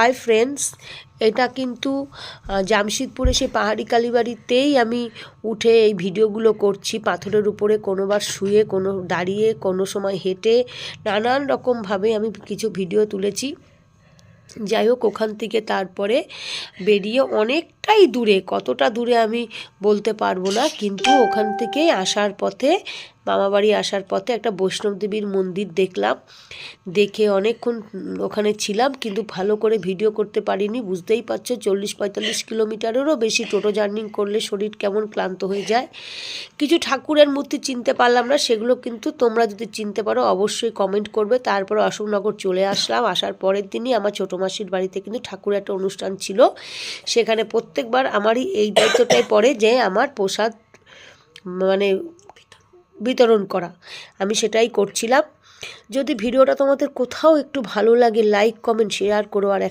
Hi friends, এটা কিন্তু জামশেদপুরে সেই পাহাড়ি কালীবাড়িতেই আমি উঠে এই ভিডিওগুলো করছি। পাথরের উপরে কোনোবার শুয়ে, কোনো দাঁড়িয়ে, কোনো সময় হেঁটে, নানান রকমভাবে আমি কিছু ভিডিও তুলেছি। যাই হোক, ওখান থেকে তারপরে বেরিয়ে অনেকটাই দূরে, কতটা দূরে আমি বলতে পারবো না, কিন্তু ওখান থেকে আসার পথে, মামাবাড়ি আসার পথে একটা বৈষ্ণব দেবীর মন্দির দেখলাম। দেখে অনেকক্ষণ ওখানে ছিলাম, কিন্তু ভালো করে ভিডিও করতে পারিনি। বুঝতেই পারছো, 40-45 কিলোমিটারেরও বেশি টোটো জার্নি করলে শরীর কেমন ক্লান্ত হয়ে যায়। কিছু ঠাকুরের মূর্তি চিনতে পারলাম না, সেগুলো কিন্তু তোমরা যদি চিনতে পারো অবশ্যই কমেন্ট করবে। তারপর অশোকনগর চলে আসলাম। আসার পরের দিনই আমার ছোটো মাসির বাড়িতে কিন্তু ঠাকুরের একটা অনুষ্ঠান ছিল। সেখানে প্রত্যেকবার আমারই এই দায়িত্বটাই পড়ে যে আমার প্রসাদ মানে বিতরণ করা। আমি সেটাই করছিলাম। যদি ভিডিওটা তোমাদের কোথাও একটু ভালো লাগে, লাইক, কমেন্ট, শেয়ার করো। আর